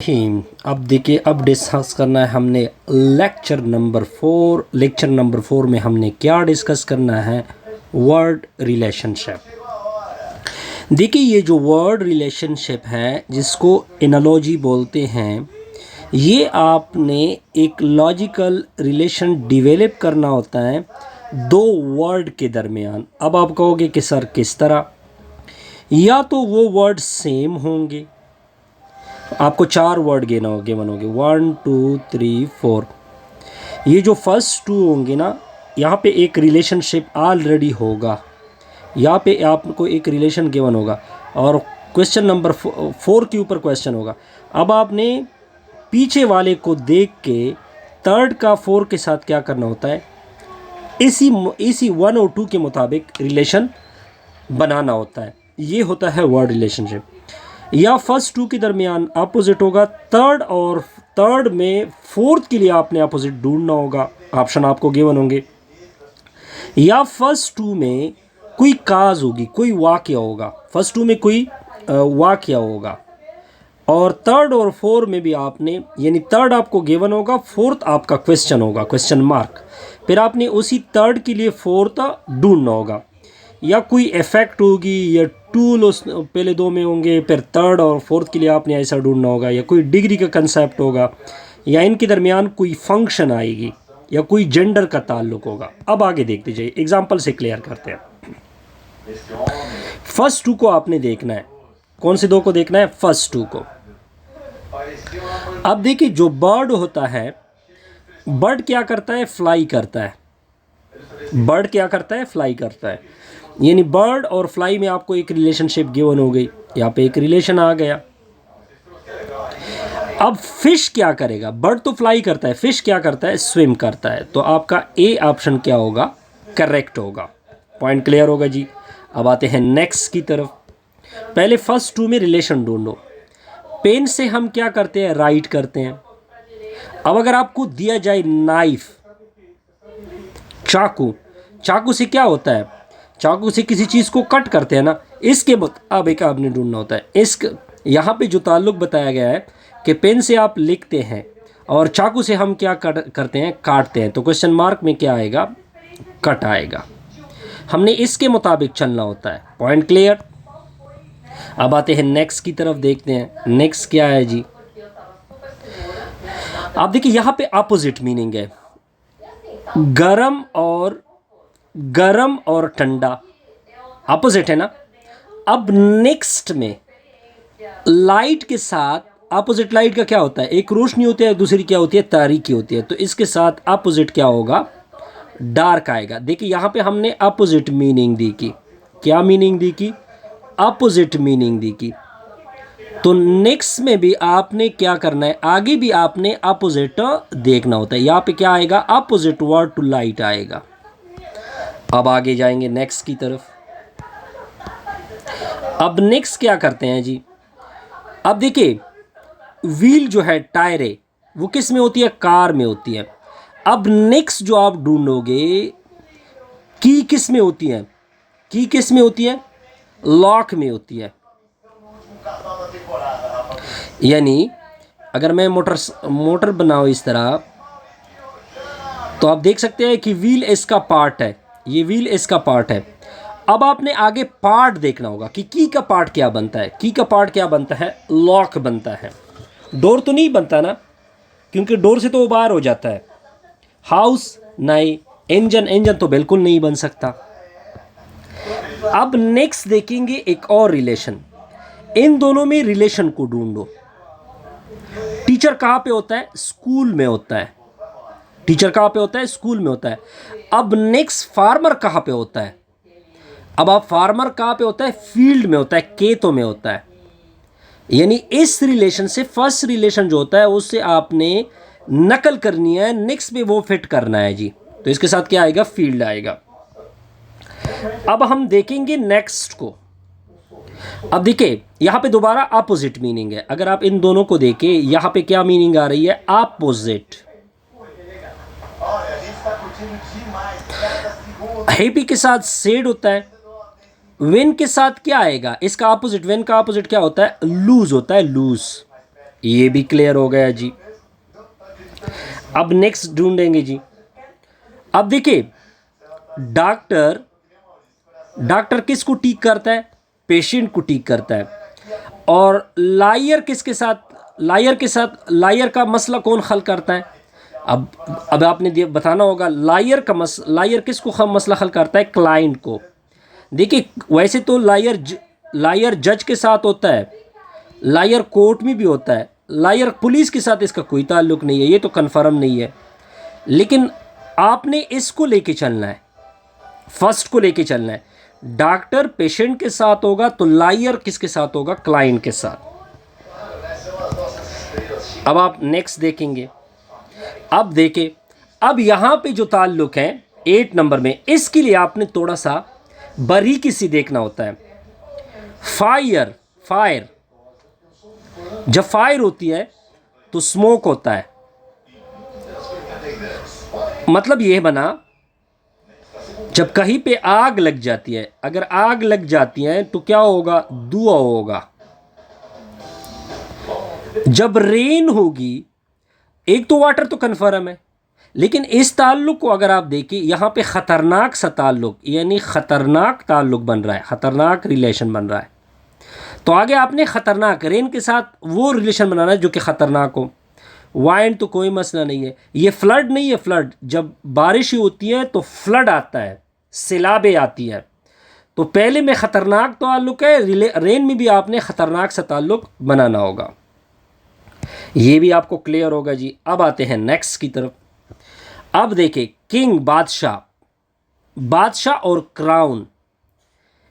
रहीम। अब देखिए, अब डिस्कस करना है हमने लेक्चर नंबर 4 में हमने क्या डिस्कस करना है, वर्ड रिलेशनशिप। देखिए, ये जो वर्ड रिलेशनशिप है जिसको एनालॉजी बोलते हैं, ये आपने एक लॉजिकल रिलेशन डिवेलप करना होता है दो वर्ड के दरमियान। अब आप कहोगे कि सर किस तरह, या तो वो वर्ड सेम होंगे, आपको 4 वर्ड गिवन होंगे 1 2 3 4। ये जो फर्स्ट 2 होंगे ना, यहाँ पे एक रिलेशनशिप ऑलरेडी होगा, यहाँ पे आपको एक रिलेशन गिवन होगा और क्वेश्चन नंबर 4 के ऊपर क्वेश्चन होगा। अब आपने पीछे वाले को देख के थर्ड का 4 के साथ क्या करना होता है, इसी 1 और 2 के मुताबिक रिलेशन बनाना होता है। ये होता है वर्ड रिलेशनशिप। या फर्स्ट 2 के दरमियान अपोजिट होगा, थर्ड में फोर्थ के लिए आपने अपोजिट ढूंढना होगा, ऑप्शन आपको गिवन होंगे। या फर्स्ट 2 में कोई काज होगी, कोई वाक़या होगा, फर्स्ट 2 में कोई वाक़या होगा, और थर्ड और 4 में भी आपने, यानी थर्ड आपको गिवन होगा, फोर्थ आपका क्वेश्चन होगा, क्वेश्चन मार्क, फिर आपने उसी थर्ड के लिए फोर्थ ढूंढना होगा। या कोई इफेक्ट होगी, या टूल उस पहले 2 में होंगे, फिर थर्ड और फोर्थ के लिए आपने ऐसा ढूंढना होगा। या कोई डिग्री का कंसेप्ट होगा, या इनके दरमियान कोई फंक्शन आएगी, या कोई जेंडर का ताल्लुक होगा। अब आगे देखते जाइए, एग्जांपल से क्लियर करते हैं। फर्स्ट 2 को आपने देखना है, कौन से 2 को देखना है, फर्स्ट 2 को। अब देखिए, जो बर्ड होता है, बर्ड क्या करता है, फ्लाई करता है। बर्ड क्या करता है, फ्लाई करता है। यानी बर्ड और फ्लाई में आपको एक रिलेशनशिप गिवन हो गई, यहाँ पे एक रिलेशन आ गया। अब फिश क्या करेगा, बर्ड तो फ्लाई करता है, फिश क्या करता है, स्विम करता है। तो आपका ए ऑप्शन क्या होगा, करेक्ट होगा। पॉइंट क्लियर होगा जी। अब आते हैं नेक्स्ट की तरफ। पहले फर्स्ट 2 में रिलेशन ढूंढो। पेन से हम क्या करते हैं, राइट करते हैं। अब अगर आपको दिया जाए नाइफ, चाकू से क्या होता है, चाकू से किसी चीज़ को कट करते हैं ना, इसके मुताबिक आपने ढूंढना होता है। यहाँ पे जो ताल्लुक बताया गया है कि पेन से आप लिखते हैं और चाकू से हम क्या करते हैं, काटते हैं, तो क्वेश्चन मार्क में क्या आएगा, कट आएगा। हमने इसके मुताबिक चलना होता है। Point clear. अब आते हैं नेक्स्ट की तरफ, देखते हैं नेक्स्ट क्या है जी। आप देखिए, यहाँ पे अपोजिट मीनिंग है, गरम और ठंडा अपोजिट है ना। अब नेक्स्ट में लाइट के साथ अपोजिट, लाइट का क्या होता है, एक रोशनी होती है, दूसरी क्या होती है, तारीकी होती है। तो इसके साथ अपोजिट क्या होगा, डार्क आएगा। देखिए, यहाँ पे हमने अपोजिट मीनिंग दी की, क्या मीनिंग दी की, अपोजिट मीनिंग दी की। तो नेक्स्ट में भी आपने क्या करना है, आगे भी आपने अपोजिट देखना होता है। यहाँ पे क्या आएगा, अपोजिट वर्ड टू लाइट आएगा। अब आगे जाएंगे नेक्स्ट की तरफ। अब नेक्स्ट क्या करते हैं जी। अब देखिए, व्हील जो है, टायर है, वो किस में होती है, कार में होती है। अब नेक्स्ट जो आप ढूंढोगे, की किस में होती है, की किस में होती है, लॉक में होती है। यानी अगर मैं मोटर बनाऊं इस तरह, तो आप देख सकते हैं कि व्हील इसका पार्ट है, ये व्हील इसका पार्ट है। अब आपने आगे पार्ट देखना होगा कि की का पार्ट क्या बनता है। की का पार्ट क्या बनता है, लॉक बनता है। डोर तो नहीं बनता ना, क्योंकि डोर से तो वो बाहर हो जाता है। हाउस नहीं, इंजन तो बिल्कुल नहीं बन सकता। अब नेक्स्ट देखेंगे एक और रिलेशन, इन दोनों में रिलेशन को ढूंढो। टीचर कहाँ पे होता है, स्कूल में होता है। टीचर कहाँ पे होता है, स्कूल में होता है। अब नेक्स्ट फार्मर कहाँ पे होता है, अब आप फार्मर कहाँ पे होता है, फील्ड में होता है, खेतों में होता है। यानी इस रिलेशन से फर्स्ट रिलेशन जो होता है उससे आपने नकल करनी है, नेक्स्ट पे वो फिट करना है जी। तो इसके साथ क्या आएगा, फील्ड आएगा। अब हम देखेंगे नेक्स्ट को। अब देखिए, यहाँ पे दोबारा अपोजिट मीनिंग है। अगर आप इन दोनों को देखें, यहाँ पे क्या मीनिंग आ रही है, अपोजिट। हैप्पी के साथ सैड होता है। विन के साथ क्या आएगा, इसका अपोजिट, विन का अपोजिट क्या होता है, लूज होता है, लूज। ये भी क्लियर हो गया जी। अब नेक्स्ट ढूंढेंगे जी। अब देखिए, डॉक्टर डॉक्टर किसको ठीक करता है? पेशेंट को ठीक करता है। और लायर किसके साथ? लायर के साथ, लायर का मसला कौन हल करता है? अब आपने बताना होगा, लायर किसको मसला हल करता है? क्लाइंट को। देखिए, वैसे तो लायर जज के साथ होता है, लायर कोर्ट में भी होता है, लायर पुलिस के साथ इसका कोई ताल्लुक नहीं है, ये तो कन्फर्म नहीं है। लेकिन आपने इसको लेके चलना है, फर्स्ट को लेके चलना है। डॉक्टर पेशेंट के साथ होगा तो लायर किसके साथ होगा? क्लाइंट के साथ। अब आप नेक्स्ट देखेंगे। अब देखें, अब यहां पे जो ताल्लुक है 8 नंबर में, इसके लिए आपने थोड़ा सा बारीकी से देखना होता है। फायर, जब फायर होती है तो स्मोक होता है। मतलब यह बना, जब कहीं पे आग लग जाती है, अगर आग लग जाती है तो क्या होगा? धुआं होगा। जब रेन होगी, एक तो वाटर तो कन्फर्म है, लेकिन इस ताल्लुक को अगर आप देखें, यहां पे खतरनाक सा ताल्लुक, यानी खतरनाक ताल्लुक बन रहा है, खतरनाक रिलेशन बन रहा है। तो आगे आपने खतरनाक रेन के साथ वो रिलेशन बनाना है जो कि खतरनाक हो। वाइंड तो कोई मसला नहीं है, ये फ्लड नहीं है। फ्लड जब बारिश होती है तो फ्लड आता है, सैलाबें आती है। तो पहले में खतरनाक ताल्लुक है, रेन में भी आपने खतरनाक सा ताल्लुक बनाना होगा। ये भी आपको क्लियर होगा जी। अब आते हैं नेक्स्ट की तरफ। अब देखें, किंग बादशाह और क्राउन,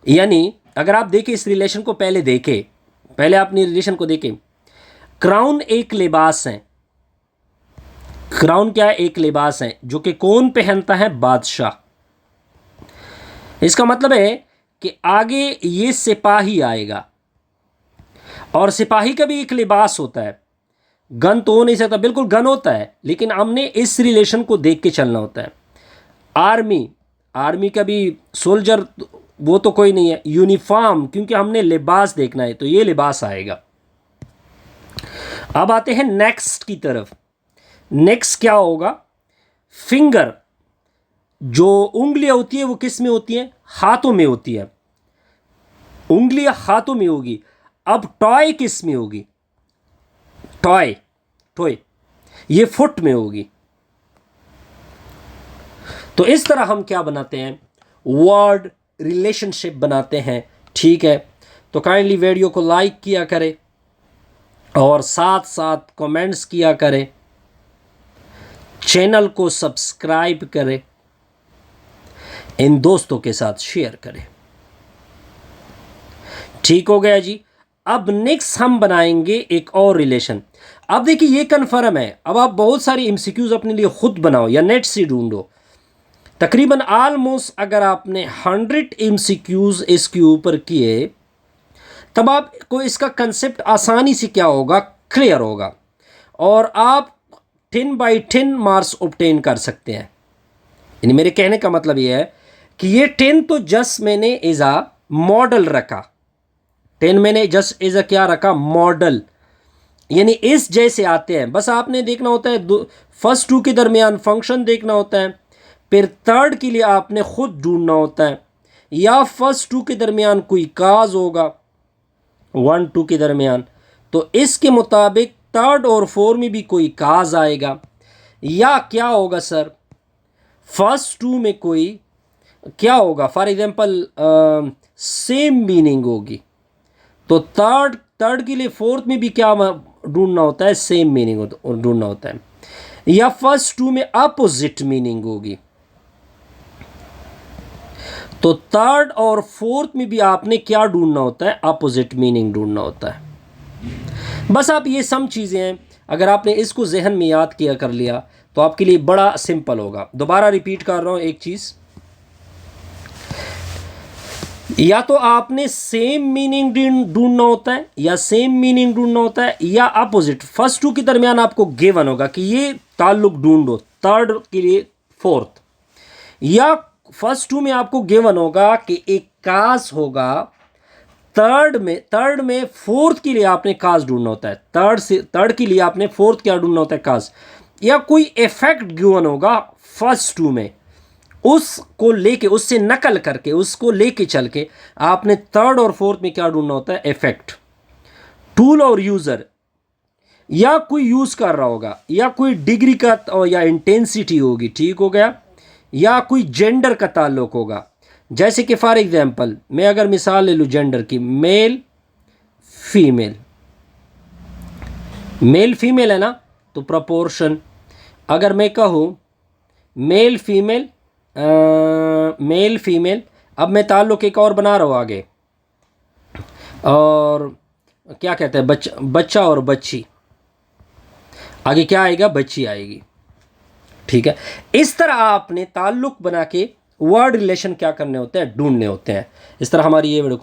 यानी अगर आप देखें इस रिलेशन को, पहले अपनी रिलेशन को देखें। क्राउन एक लिबास है। क्राउन क्या है? एक लिबास है जो कि कौन पहनता है? बादशाह। इसका मतलब है कि आगे ये सिपाही आएगा, और सिपाही का भी एक लिबास होता है। गन तो हो नहीं सकता, बिल्कुल गन होता है, लेकिन हमने इस रिलेशन को देख के चलना होता है। आर्मी का भी सोल्जर वो तो कोई नहीं है। यूनिफॉर्म, क्योंकि हमने लिबास देखना है, तो ये लिबास आएगा। अब आते हैं नेक्स्ट की तरफ। नेक्स्ट क्या होगा? फिंगर, जो उंगलियां होती है वो किस में होती हैं? हाथों में होती है। उंगलियां हाथों में होगी। अब टॉय किस में होगी? टॉय ये फुट में होगी। तो इस तरह हम क्या बनाते हैं? वर्ड रिलेशनशिप बनाते हैं। ठीक है, तो काइंडली वीडियो को लाइक किया करें और साथ साथ कमेंट्स किया करें, चैनल को सब्सक्राइब करें, इन दोस्तों के साथ शेयर करें। ठीक हो गया जी। अब नेक्स्ट हम बनाएंगे एक और रिलेशन। अब देखिए, ये कन्फर्म है। अब आप बहुत सारी एमसीक्यूज अपने लिए खुद बनाओ या नेट से ढूंढो। तकरीबन ऑलमोस्ट अगर आपने 100 एमसीक्यूज इसके ऊपर किए, तब आपको इसका कंसेप्ट आसानी से क्या होगा? क्लियर होगा, और आप 10/10 मार्क्स ऑब्टेन कर सकते हैं। यानी मेरे कहने का मतलब ये है कि ये 10 तो जस्ट मैंने एज आ मॉडल रखा। 10 मैंने जस्ट एज अ क्या रखा? मॉडल। यानी इस जैसे आते हैं, बस आपने देखना होता है फर्स्ट 2 के दरमियान फंक्शन देखना होता है, फिर थर्ड के लिए आपने खुद ढूंढना होता है, या फर्स्ट 2 के दरमियान कोई काज होगा 1-2 के दरमियान, तो इसके मुताबिक थर्ड और 4 में भी कोई काज आएगा। या क्या होगा सर, फर्स्ट 2 में कोई क्या होगा? फॉर एग्जांपल सेम मीनिंग होगी, तो थर्ड के लिए फोर्थ में भी क्या ढूंढना होता है? सेम मीनिंग ढूंढना होता है। या फर्स्ट 2 में अपोजिट मीनिंग होगी, तो थर्ड और फोर्थ में भी आपने क्या ढूंढना होता है? अपोजिट मीनिंग ढूंढना होता है। बस आप ये सब चीज़ें हैं, अगर आपने इसको जहन में याद किया कर लिया तो आपके लिए बड़ा सिंपल होगा। दोबारा रिपीट कर रहा हूं एक चीज़, या तो आपने सेम मीनिंग ढूंढना होता है, या सेम मीनिंग ढूंढना होता है, या अपोजिट। फर्स्ट 2 के दरमियान आपको गिवन होगा कि ये ताल्लुक ढूंढो, थर्ड के लिए फोर्थ। या फर्स्ट 2 में आपको गिवन होगा कि एक काज होगा, थर्ड में फोर्थ के लिए आपने काज ढूंढना होता है। थर्ड के लिए आपने फोर्थ क्या ढूंढना होता है, काज। या कोई इफेक्ट गिवन होगा फर्स्ट टू में, उसको लेके, उससे नकल करके, उसको लेके चल के आपने थर्ड और फोर्थ में क्या ढूंढना होता है, इफेक्ट। टूल और यूजर, या कोई यूज कर रहा होगा, या कोई डिग्री का या इंटेंसिटी होगी, ठीक हो गया, या कोई जेंडर का ताल्लुक होगा। जैसे कि फॉर एग्जांपल मैं अगर मिसाल ले लूँ जेंडर की, मेल फीमेल, मेल फीमेल है ना, तो प्रपोर्शन। अगर मैं कहूँ मेल फीमेल, मेल फीमेल, अब मैं ताल्लुक एक और बना रहा हूँ आगे, और क्या कहते हैं, बच्चा और बच्ची, आगे क्या आएगा, बच्ची आएगी। ठीक है, इस तरह आपने ताल्लुक बना के वर्ड रिलेशन क्या करने होते हैं, ढूंढने होते हैं। इस तरह हमारी ये वीडियो